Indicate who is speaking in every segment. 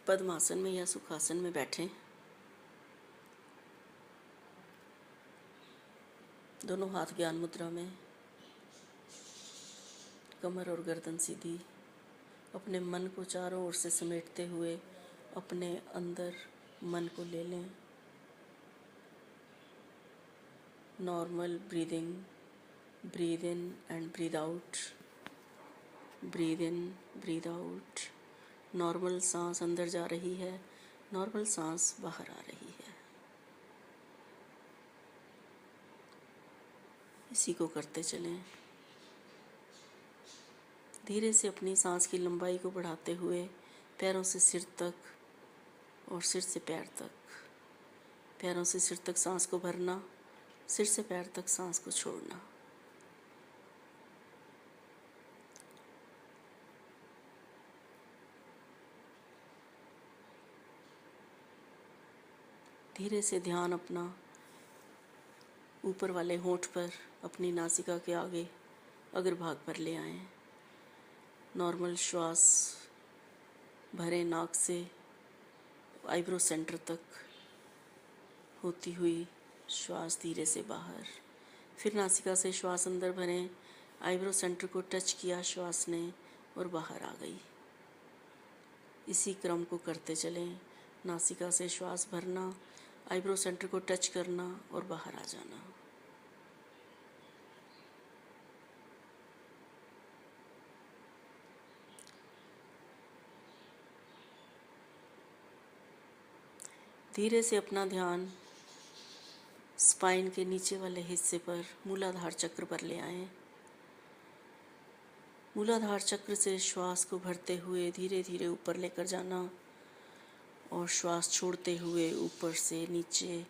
Speaker 1: पद्मासन में या सुखासन में बैठें। दोनों हाथ ज्ञान मुद्रा में, कमर और गर्दन सीधी। अपने मन को चारों ओर से समेटते हुए अपने अंदर मन को ले लें। Normal breathing, breathe in and breathe out, breathe in, breathe out. Normal सांस अंदर जा रही है, नॉर्मल सांस बाहर आ रही है। इसी को करते चलें। धीरे से अपनी सांस की लंबाई को बढ़ाते हुए पैरों से सिर तक और सिर से पैर तक, पैरों से सिर तक सांस को भरना, सिर से पैर तक सांस को छोड़ना। धीरे से ध्यान अपना ऊपर वाले होंठ पर, अपनी नासिका के आगे अग्रभाग पर ले आएं। नॉर्मल श्वास भरे नाक से आईब्रो सेंटर तक होती हुई श्वास धीरे से बाहर। फिर नासिका से श्वास अंदर भरें, आईब्रो सेंटर को टच किया श्वास ने और बाहर आ गई। इसी क्रम को करते चलें। नासिका से श्वास भरना, आईब्रो सेंटर को टच करना और बाहर आ जाना। धीरे से अपना ध्यान स्पाइन के नीचे वाले हिस्से पर, मूलाधार चक्र पर ले आएं। मूलाधार चक्र से श्वास को भरते हुए धीरे धीरे ऊपर लेकर जाना और श्वास छोड़ते हुए ऊपर से नीचे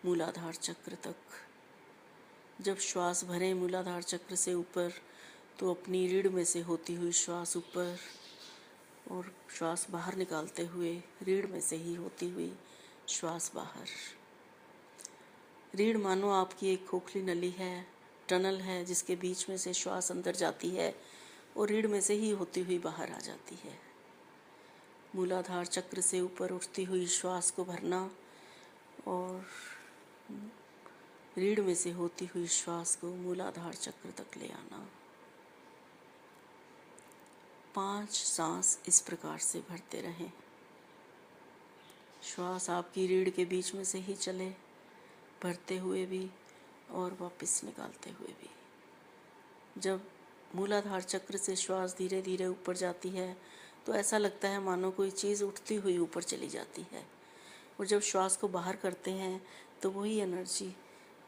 Speaker 1: मूलाधार चक्र तक। जब श्वास भरें मूलाधार चक्र से ऊपर तो अपनी रीढ़ में से होती हुई श्वास ऊपर और श्वास बाहर निकालते हुए रीढ़ में से ही होती हुई श्वास बाहर। रीढ़ मानो आपकी एक खोखली नली है, टनल है, जिसके बीच में से श्वास अंदर जाती है और रीढ़ में से ही होती हुई बाहर आ जाती है। मूलाधार चक्र से ऊपर उठती हुई श्वास को भरना और रीढ़ में से होती हुई श्वास को मूलाधार चक्र तक ले आना। 5 सांस इस प्रकार से भरते रहें। श्वास आपकी रीढ़ के बीच में से ही चले, भरते हुए भी और वापस निकालते हुए भी। जब मूलाधार चक्र से श्वास धीरे धीरे ऊपर जाती है तो ऐसा लगता है मानो कोई चीज़ उठती हुई ऊपर चली जाती है, और जब श्वास को बाहर करते हैं तो वही एनर्जी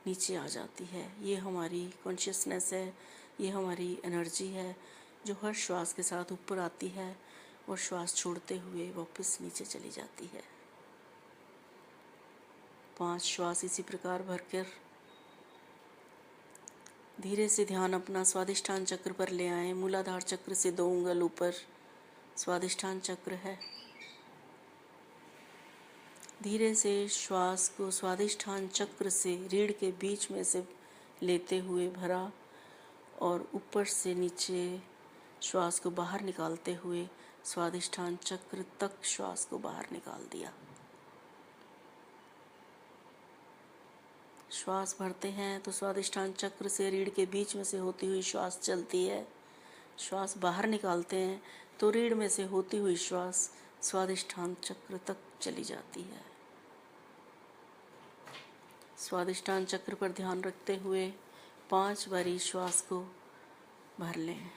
Speaker 1: नीचे आ जाती है। ये हमारी कॉन्शियसनेस है, ये हमारी एनर्जी है जो हर श्वास के साथ ऊपर आती है और श्वास छोड़ते हुए वापस नीचे चली जाती है। 5 श्वास इसी प्रकार भरकर धीरे से ध्यान अपना स्वादिष्ठान चक्र पर ले आएं। मूलाधार चक्र से 2 उंगल ऊपर स्वादिष्ठान चक्र है। धीरे से श्वास को स्वादिष्ठान चक्र से रीढ़ के बीच में से लेते हुए भरा और ऊपर से नीचे श्वास को बाहर निकालते हुए स्वादिष्ठान चक्र तक श्वास को बाहर निकाल दिया। श्वास भरते हैं तो स्वादिष्ठान चक्र से रीढ़ के बीच में से होती हुई श्वास चलती है। श्वास बाहर निकालते हैं तो रीढ़ में से होती हुई श्वास स्वादिष्ठान चक्र तक चली जाती है। स्वादिष्ठान चक्र पर ध्यान रखते हुए 5 बारी श्वास को भर लें।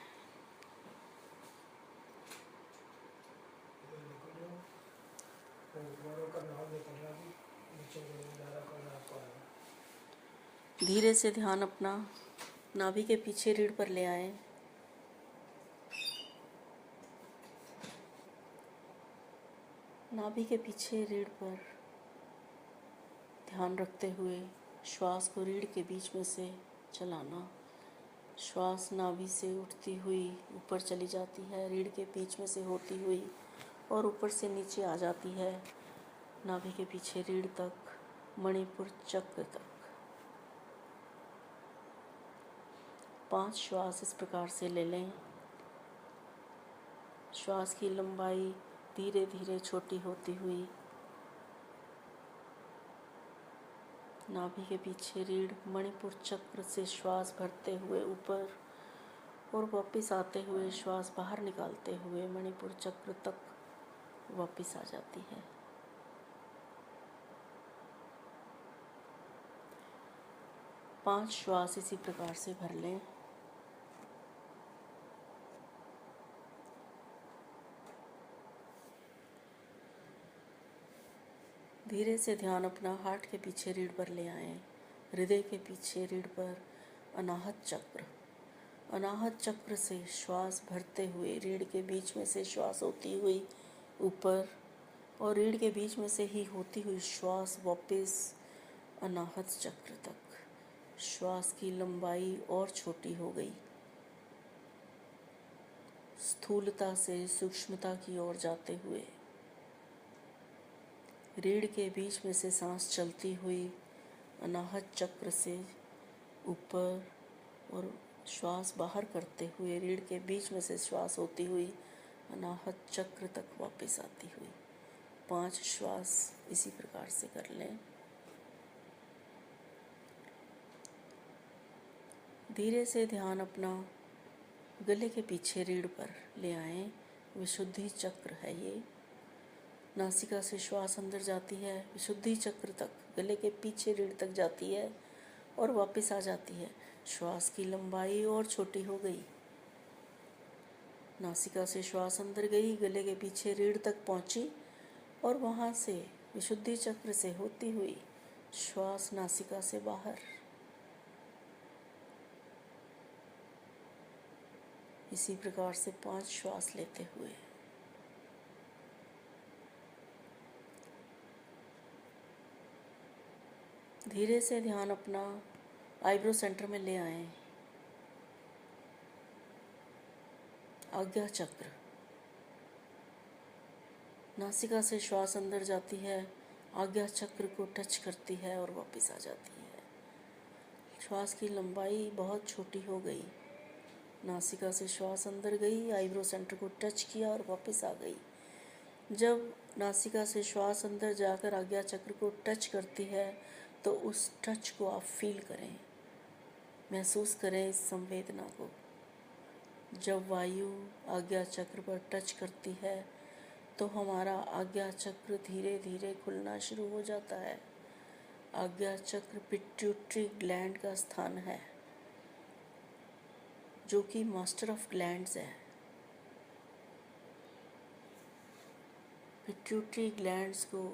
Speaker 1: धीरे से ध्यान अपना नाभि के पीछे रीढ़ पर ले आएं। नाभि के पीछे रीढ़ पर ध्यान रखते हुए श्वास को रीढ़ के बीच में से चलाना। श्वास नाभि से उठती हुई ऊपर चली जाती है, रीढ़ के बीच में से होती हुई और ऊपर से नीचे आ जाती है नाभि के पीछे रीढ़ तक, मणिपुर चक्र तक। 5 श्वास इस प्रकार से ले लें। श्वास की लंबाई धीरे धीरे छोटी होती हुई नाभि के पीछे रीढ़ मणिपुर चक्र से श्वास भरते हुए ऊपर और वापस आते हुए श्वास बाहर निकालते हुए मणिपुर चक्र तक वापस आ जाती है। पांच श्वास इसी प्रकार से भर लें। धीरे से ध्यान अपना हार्ट के पीछे रीढ़ पर ले आएं। हृदय के पीछे रीढ़ पर अनाहत चक्र। अनाहत चक्र से श्वास भरते हुए रीढ़ के बीच में से श्वास होती हुई ऊपर और रीढ़ के बीच में से ही होती हुई श्वास वापस अनाहत चक्र तक। श्वास की लंबाई और छोटी हो गई। स्थूलता से सूक्ष्मता की ओर जाते हुए रीढ़ के बीच में से सांस चलती हुई अनाहत चक्र से ऊपर और श्वास बाहर करते हुए रीढ़ के बीच में से श्वास होती हुई अनाहत चक्र तक वापस आती हुई। 5 श्वास इसी प्रकार से कर लें। धीरे से ध्यान अपना गले के पीछे रीढ़ पर ले आएं। विशुद्धि चक्र है ये। नासिका से श्वास अंदर जाती है, विशुद्धि चक्र तक गले के पीछे रीढ़ तक जाती है और वापस आ जाती है। श्वास की लंबाई और छोटी हो गई। नासिका से श्वास अंदर गई, गले के पीछे रीढ़ तक पहुंची और वहां से विशुद्धि चक्र से होती हुई श्वास नासिका से बाहर। इसी प्रकार से 5 श्वास लेते हुए धीरे से ध्यान अपना आईब्रो सेंटर में ले आएं। आज्ञा चक्र। नासिका से श्वास अंदर जाती है, आज्ञा चक्र को टच करती है और वापस आ जाती है। श्वास की लंबाई बहुत छोटी हो गई। नासिका से श्वास अंदर गई, आईब्रो सेंटर को टच किया और वापस आ गई। जब नासिका से श्वास अंदर जाकर आज्ञा चक्र को टच करती है तो उस टच को आप फील करें, महसूस करें इस संवेदना को। जब वायु आज्ञा चक्र पर टच करती है तो हमारा आज्ञा चक्र धीरे धीरे खुलना शुरू हो जाता है। आज्ञा चक्र पिट्यूटरी ग्लैंड का स्थान है, जो कि मास्टर ऑफ ग्लैंड्स है। पिट्यूटरी ग्लैंड्स को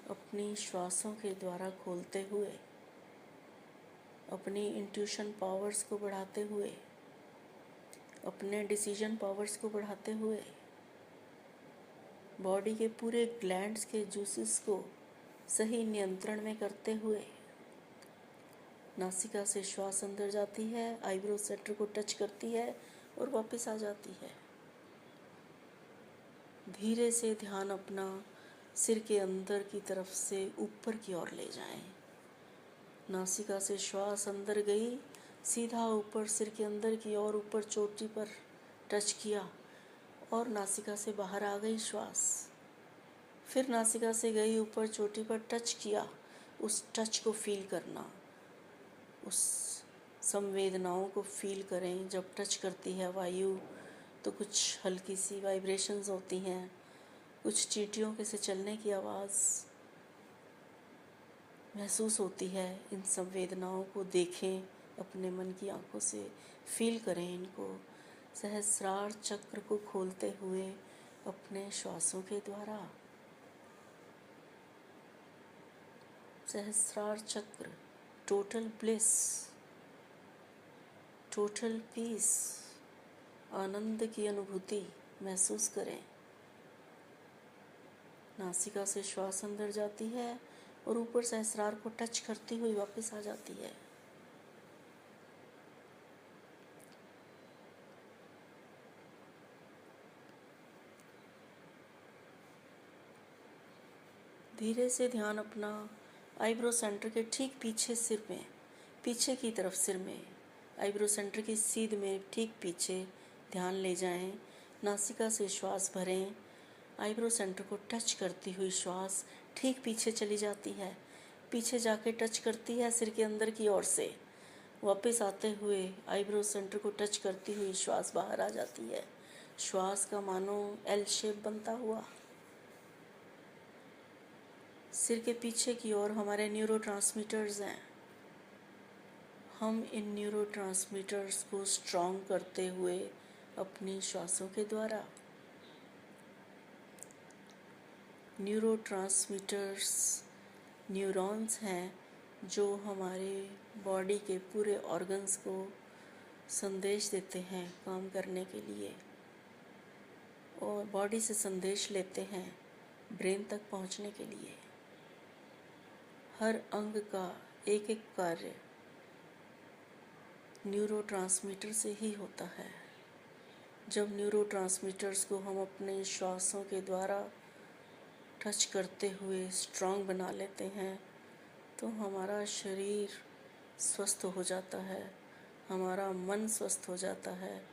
Speaker 1: अपनी श्वासों के द्वारा खोलते हुए, अपनी इंट्यूशन पावर्स को बढ़ाते हुए, अपने डिसीजन पावर्स को बढ़ाते हुए, बॉडी के पूरे ग्लैंड्स के जूसेस को सही नियंत्रण में करते हुए नासिका से श्वास अंदर जाती है, आईब्रो सेंटर को टच करती है और वापस आ जाती है। धीरे से ध्यान अपना सिर के अंदर की तरफ से ऊपर की ओर ले जाएं। नासिका से श्वास अंदर गई, सीधा ऊपर सिर के अंदर की ओर ऊपर चोटी पर टच किया और नासिका से बाहर आ गई श्वास। फिर नासिका से गई, ऊपर चोटी पर टच किया। उस टच को फील करना, उस संवेदनाओं को फील करें। जब टच करती है वायु तो कुछ हल्की सी वाइब्रेशंस होती हैं, कुछ चींटियों के से चलने की आवाज़ महसूस होती है। इन संवेदनाओं को देखें, अपने मन की आंखों से फील करें इनको। सहस्रार चक्र को खोलते हुए अपने श्वासों के द्वारा। सहस्रार चक्र, टोटल ब्लिस, टोटल पीस, आनंद की अनुभूति महसूस करें। नासिका से श्वास अंदर जाती है और ऊपर सहस्रार को टच करती हुई वापस आ जाती है। धीरे से ध्यान अपना आईब्रो सेंटर के ठीक पीछे सिर में, पीछे की तरफ सिर में, आईब्रो सेंटर की सीध में ठीक पीछे ध्यान ले जाएं। नासिका से श्वास भरें, आईब्रो सेंटर को टच करती हुई श्वास ठीक पीछे चली जाती है, पीछे जाके टच करती है सिर के अंदर की ओर से। वापस आते हुए आईब्रो सेंटर को टच करती हुई श्वास बाहर आ जाती है। श्वास का मानो एल शेप बनता हुआ। सिर के पीछे की ओर हमारे न्यूरोट्रांसमीटर्स हैं। हम इन न्यूरोट्रांसमीटर्स को स्ट्रॉन्ग करते हुए अपनी श्वासों के द्वारा, न्यूरोट्रांसमीटर्स न्यूरॉन्स हैं जो हमारे बॉडी के पूरे ऑर्गन्स को संदेश देते हैं काम करने के लिए, और बॉडी से संदेश लेते हैं ब्रेन तक पहुंचने के लिए। हर अंग का एक एक कार्य न्यूरोट्रांसमीटर से ही होता है। जब न्यूरोट्रांसमीटर्स को हम अपने श्वासों के द्वारा टच करते हुए स्ट्रॉन्ग बना लेते हैं तो हमारा शरीर स्वस्थ हो जाता है, हमारा मन स्वस्थ हो जाता है,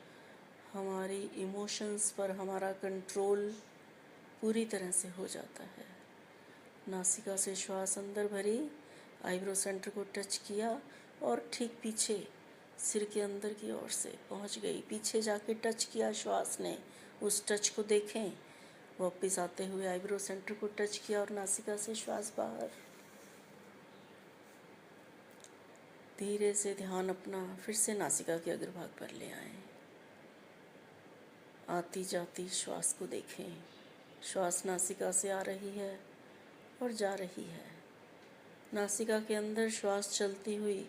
Speaker 1: हमारी इमोशंस पर हमारा कंट्रोल पूरी तरह से हो जाता है। नासिका से श्वास अंदर भरी, आईब्रो सेंटर को टच किया और ठीक पीछे सिर के अंदर की ओर से पहुंच गई। पीछे जाके टच किया श्वास ने, उस टच को देखें। वापस आते हुए आईब्रो सेंटर को टच किया और नासिका से श्वास बाहर। धीरे से ध्यान अपना फिर से नासिका के अग्रभाग पर ले आएं। आती जाती श्वास को देखें। श्वास नासिका से आ रही है और जा रही है। नासिका के अंदर श्वास चलती हुई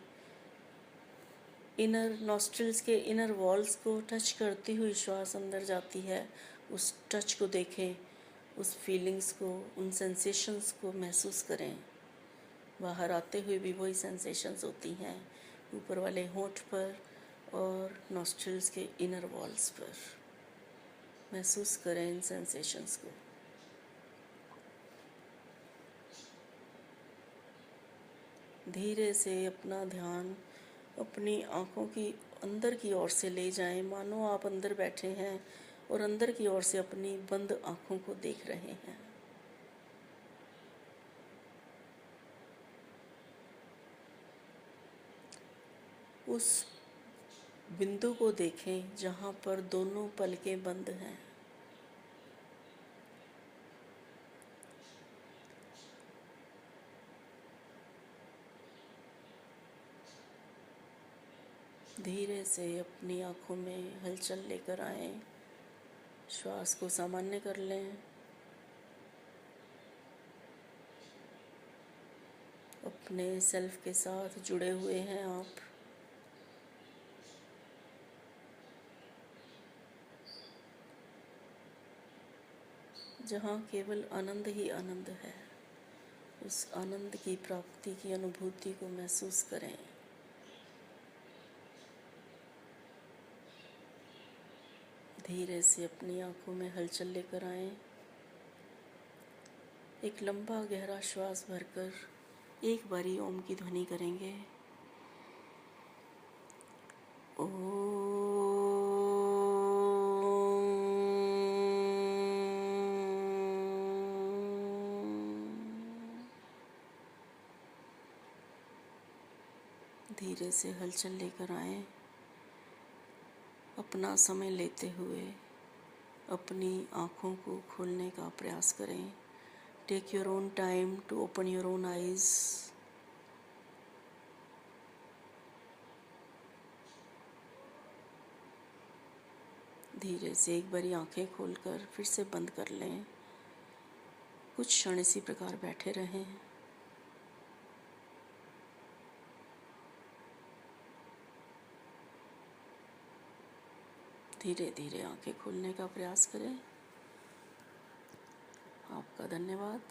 Speaker 1: इनर नॉस्ट्रिल्स के इनर वॉल्स को टच करती हुई श्वास अंदर जाती है। उस टच को देखें, उस फीलिंग्स को, उन सेंसेशंस को महसूस करें। बाहर आते हुए भी वही सेंसेशंस होती हैं, ऊपर वाले होंठ पर और नॉस्ट्रिल्स के इनर वॉल्स पर। महसूस करें इन सेंसेशंस को। धीरे से अपना ध्यान अपनी आँखों की अंदर की ओर से ले जाएं, मानो आप अंदर बैठे हैं और अंदर की ओर से अपनी बंद आँखों को देख रहे हैं। उस बिंदु को देखें जहाँ पर दोनों पलकें बंद हैं। धीरे से अपनी आँखों में हलचल लेकर आएं, श्वास को सामान्य कर लें। अपने सेल्फ के साथ जुड़े हुए हैं आप। जहाँ केवल आनंद ही आनंद है, उस आनंद की प्राप्ति की अनुभूति को महसूस करें। धीरे से अपनी आँखों में हलचल लेकर आएं। एक लंबा गहरा श्वास भरकर एक बारी ओम की ध्वनि करेंगे। ओम। धीरे से हलचल लेकर आएं। अपना समय लेते हुए अपनी आँखों को खोलने का प्रयास करें। Take your own time to open your own eyes. धीरे से एक बारी आँखें खोलकर फिर से बंद कर लें। कुछ क्षण इसी प्रकार बैठे रहें। धीरे धीरे आंखें खोलने का प्रयास करें। आपका धन्यवाद।